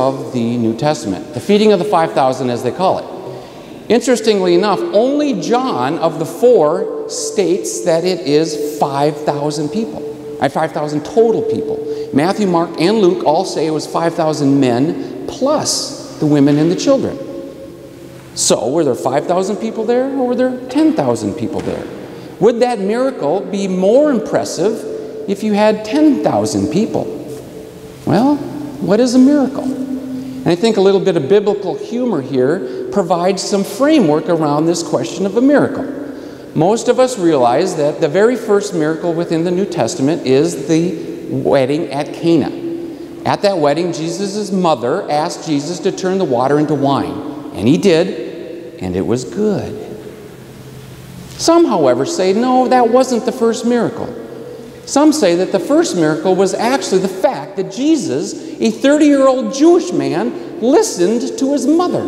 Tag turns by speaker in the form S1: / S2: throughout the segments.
S1: of the New Testament, the feeding of the 5,000 as they call it. Interestingly enough, only John of the 4 states that it is 5,000 people, 5,000 total people. Matthew, Mark, and Luke all say it was 5,000 men plus the women and the children. So, were there 5,000 people there, or were there 10,000 people there? Would that miracle be more impressive if you had 10,000 people? Well, what is a miracle? And I think a little bit of biblical humor here provides some framework around this question of a miracle. Most of us realize that the very first miracle within the New Testament is the wedding at Cana. At that wedding, Jesus' mother asked Jesus to turn the water into wine. And he did, and it was good. Some, however, say, no, that wasn't the first miracle. Some say that the first miracle was actually the fact that Jesus, a 30-year-old Jewish man, listened to his mother.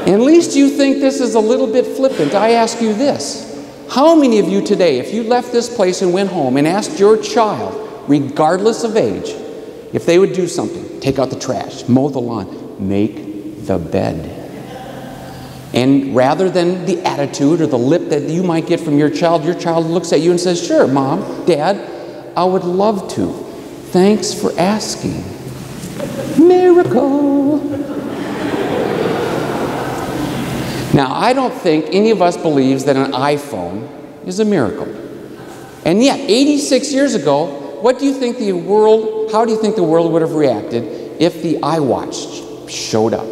S1: At least you think this is a little bit flippant. I ask you this. How many of you today, if you left this place and went home and asked your child, regardless of age, if they would do something, take out the trash, mow the lawn, make the bed, and rather than the attitude or the lip that you might get from your child looks at you and says, sure, Mom, Dad, I would love to. Thanks for asking. Miracle. Now, I don't think any of us believes that an iPhone is a miracle. And yet, 86 years ago, how do you think the world would have reacted if the iWatch showed up?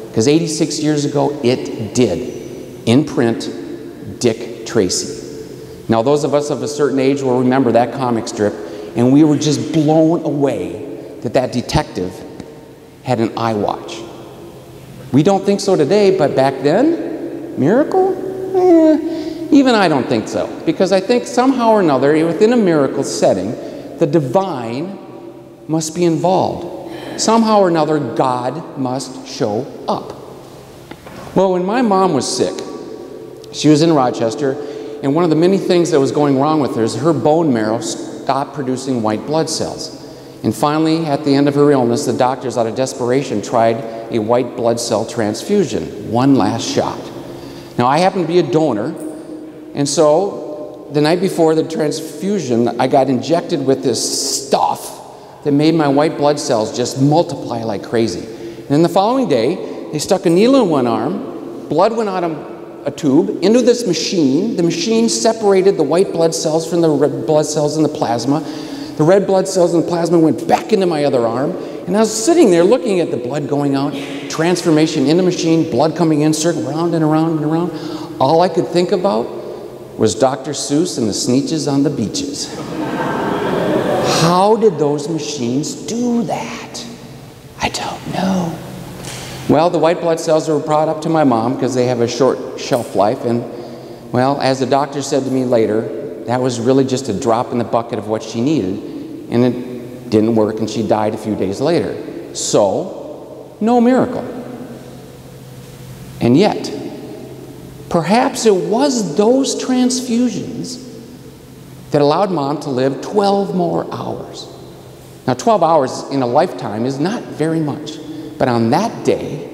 S1: Because 86 years ago, it did. In print, Dick Tracy. Now, those of us of a certain age will remember that comic strip, and we were just blown away that that detective had an iWatch. We don't think so today, but back then, miracle? Even I don't think so. Because I think somehow or another, within a miracle setting, the divine must be involved. Somehow or another, God must show up. Well, when my mom was sick, she was in Rochester, and one of the many things that was going wrong with her is her bone marrow stopped producing white blood cells. And finally, at the end of her illness, the doctors, out of desperation, tried a white blood cell transfusion, one last shot. Now, I happen to be a donor, and so the night before the transfusion, I got injected with this stuff that made my white blood cells just multiply like crazy. And then the following day, they stuck a needle in one arm, blood went out of a tube into this machine. The machine separated the white blood cells from the red blood cells in the plasma. The red blood cells in the plasma went back into my other arm, and I was sitting there looking at the blood going out, transformation in the machine, blood coming in, circling around and around and around. All I could think about was Dr. Seuss and the Sneetches on the beaches. How did those machines do that? I don't know. Well, the white blood cells were brought up to my mom because they have a short shelf life, and, well, as the doctor said to me later, that was really just a drop in the bucket of what she needed, and it didn't work, and she died a few days later. So, no miracle. And yet, perhaps it was those transfusions that allowed Mom to live 12 more hours. Now, 12 hours in a lifetime is not very much, but on that day,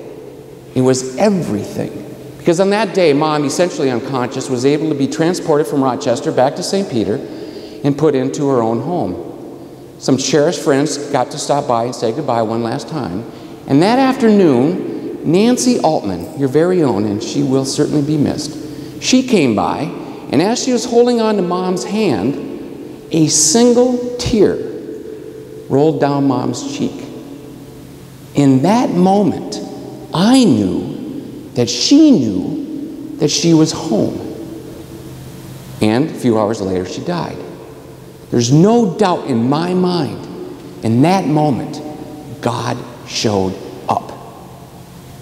S1: it was everything. Because on that day, Mom, essentially unconscious, was able to be transported from Rochester back to St. Peter and put into her own home. Some cherished friends got to stop by and say goodbye one last time. And that afternoon, Nancy Altman, your very own, and she will certainly be missed, she came by, and as she was holding on to Mom's hand, a single tear rolled down Mom's cheek. In that moment, I knew that she knew that she was home. And a few hours later, she died. There's no doubt in my mind, in that moment, God showed up.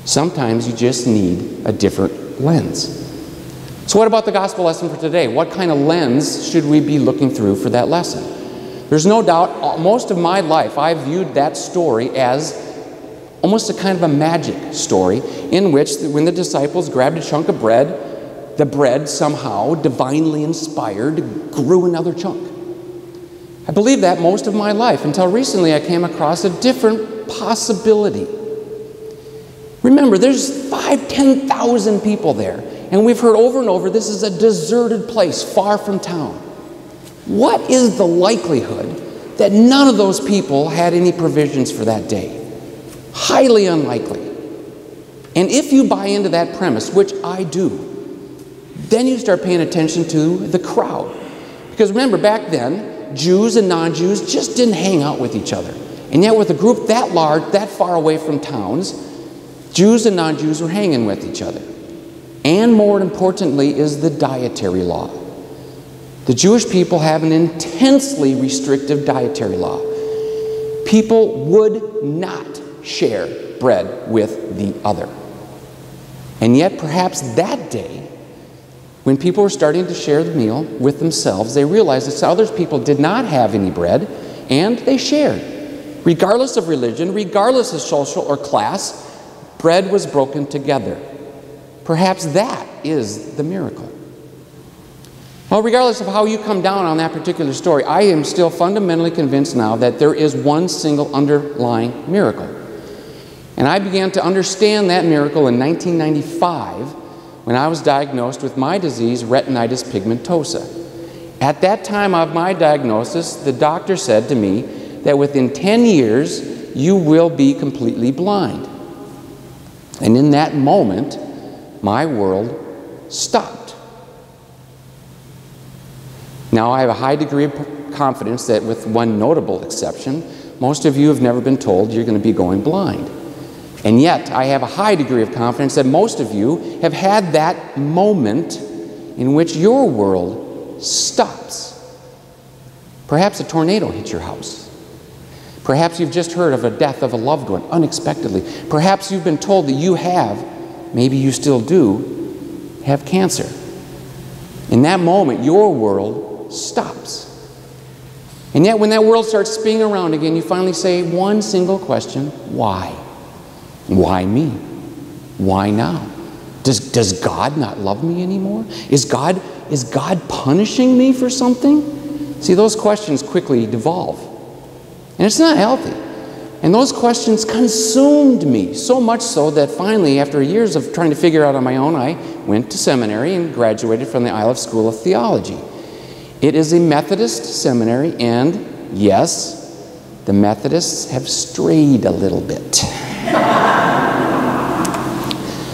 S1: Sometimes you just need a different lens. So what about the gospel lesson for today? What kind of lens should we be looking through for that lesson? There's no doubt, most of my life, I've viewed that story as almost a kind of a magic story in which when the disciples grabbed a chunk of bread, the bread somehow, divinely inspired, grew another chunk. I believed that most of my life until recently I came across a different possibility. Remember, there's 10,000 people there, and we've heard over and over this is a deserted place far from town. What is the likelihood that none of those people had any provisions for that day? Highly unlikely. And if you buy into that premise, which I do, then you start paying attention to the crowd. Because remember, back then, Jews and non-Jews just didn't hang out with each other. And yet with a group that large, that far away from towns, Jews and non-Jews were hanging with each other. And more importantly is the dietary law. The Jewish people have an intensely restrictive dietary law. People would not share bread with the other. And yet perhaps that day, when people were starting to share the meal with themselves, they realized that other people did not have any bread, and they shared. Regardless of religion, regardless of social or class, bread was broken together. Perhaps that is the miracle. Well, regardless of how you come down on that particular story, I am still fundamentally convinced now that there is one single underlying miracle. And I began to understand that miracle in 1995 when I was diagnosed with my disease, retinitis pigmentosa. At that time of my diagnosis, the doctor said to me that within 10 years, you will be completely blind. And in that moment, my world stopped. Now, I have a high degree of confidence that with one notable exception, most of you have never been told you're going to be going blind. And yet, I have a high degree of confidence that most of you have had that moment in which your world stops. Perhaps a tornado hits your house. Perhaps you've just heard of a death of a loved one unexpectedly. Perhaps you've been told that you have, maybe you still do, have cancer. In that moment, your world stops. And yet, when that world starts spinning around again, you finally say one single question: why? Why me? Why now? Does God not love me anymore? Is God punishing me for something? See, those questions quickly devolve. And it's not healthy. And those questions consumed me, so much so that finally, after years of trying to figure out on my own, I went to seminary and graduated from the Iliff School of Theology. It is a Methodist seminary, and yes, the Methodists have strayed a little bit.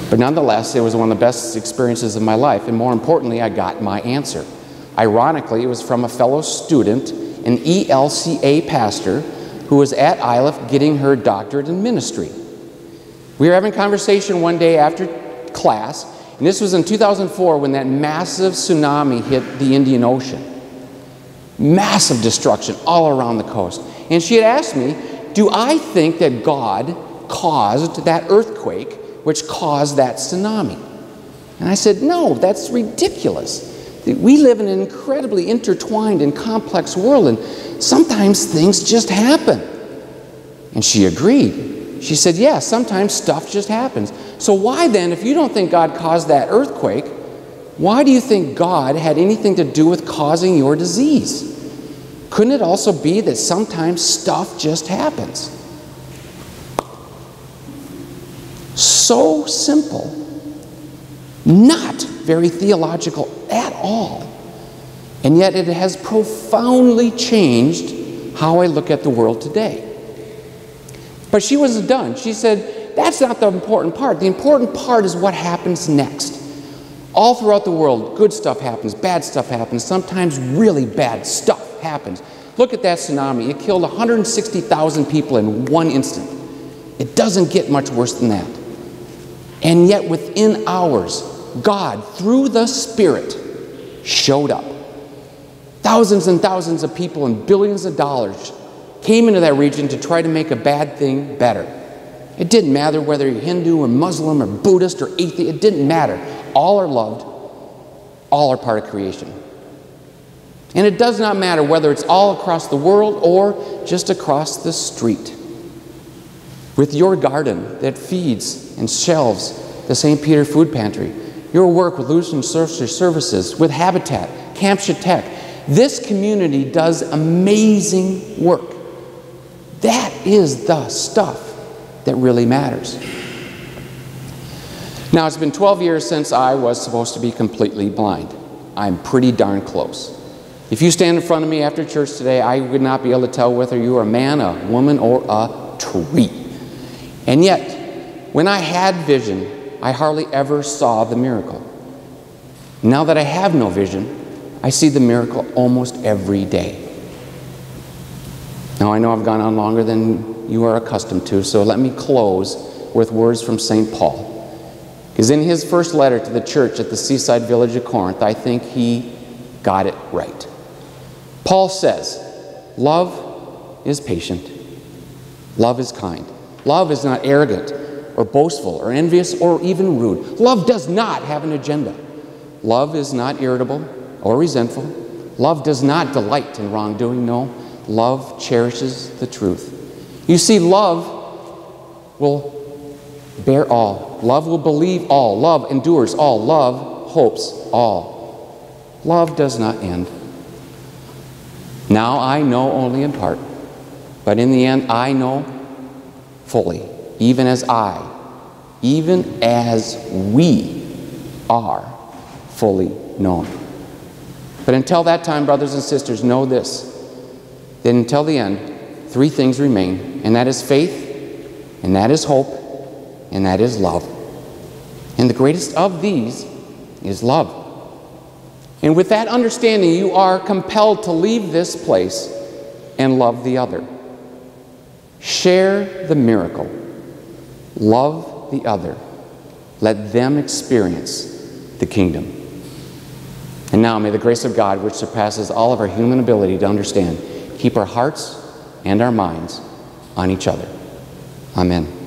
S1: But nonetheless, it was one of the best experiences of my life, and more importantly, I got my answer. Ironically, it was from a fellow student, an ELCA pastor, who was at Iliff getting her doctorate in ministry. We were having a conversation one day after class, and this was in 2004 when that massive tsunami hit the Indian Ocean. Massive destruction all around the coast. And she had asked me, do I think that God caused that earthquake which caused that tsunami? And I said, no, that's ridiculous. We live in an incredibly intertwined and complex world, and sometimes things just happen. And she agreed. She said, yeah, sometimes stuff just happens. So why then, if you don't think God caused that earthquake, why do you think God had anything to do with causing your disease? Couldn't it also be that sometimes stuff just happens? So simple, not very theological at all, and yet it has profoundly changed how I look at the world today. But she wasn't done. She said, that's not the important part. The important part is what happens next. All throughout the world, good stuff happens, bad stuff happens, sometimes really bad stuff happens. Look at that tsunami. It killed 160,000 people in one instant. It doesn't get much worse than that. And yet within hours, God, through the Spirit, showed up. Thousands and thousands of people and billions of dollars came into that region to try to make a bad thing better. It didn't matter whether you're Hindu or Muslim or Buddhist or atheist. It didn't matter. All are loved. All are part of creation. And it does not matter whether it's all across the world or just across the street. With your garden that feeds and shelves the St. Peter Food Pantry, your work with Lutheran Social Services, with Habitat, Camp Shatek, This community does amazing work. That is the stuff that really matters. Now, it's been 12 years since I was supposed to be completely blind. I'm pretty darn close. If you stand in front of me after church today, I would not be able to tell whether you are a man, a woman, or a tree. And yet, when I had vision, I hardly ever saw the miracle. Now that I have no vision, I see the miracle almost every day. Now, I know I've gone on longer than you are accustomed to, so let me close with words from St. Paul. Because in his first letter to the church at the seaside village of Corinth, I think he got it right. Paul says, love is patient. Love is kind. Love is not arrogant or boastful or envious or even rude. Love does not have an agenda. Love is not irritable or resentful. Love does not delight in wrongdoing. No, love cherishes the truth. You see, love will bear all. Love will believe all. Love endures all. Love hopes all. Love does not end. Now I know only in part, but in the end I know fully, even as we are fully known. But until that time, brothers and sisters, know this, that until the end, three things remain, and that is faith, and that is hope, and that is love. And the greatest of these is love. And with that understanding, you are compelled to leave this place and love the other. Share the miracle. Love the other. Let them experience the kingdom. And now may the grace of God, which surpasses all of our human ability to understand, keep our hearts and our minds on each other. Amen.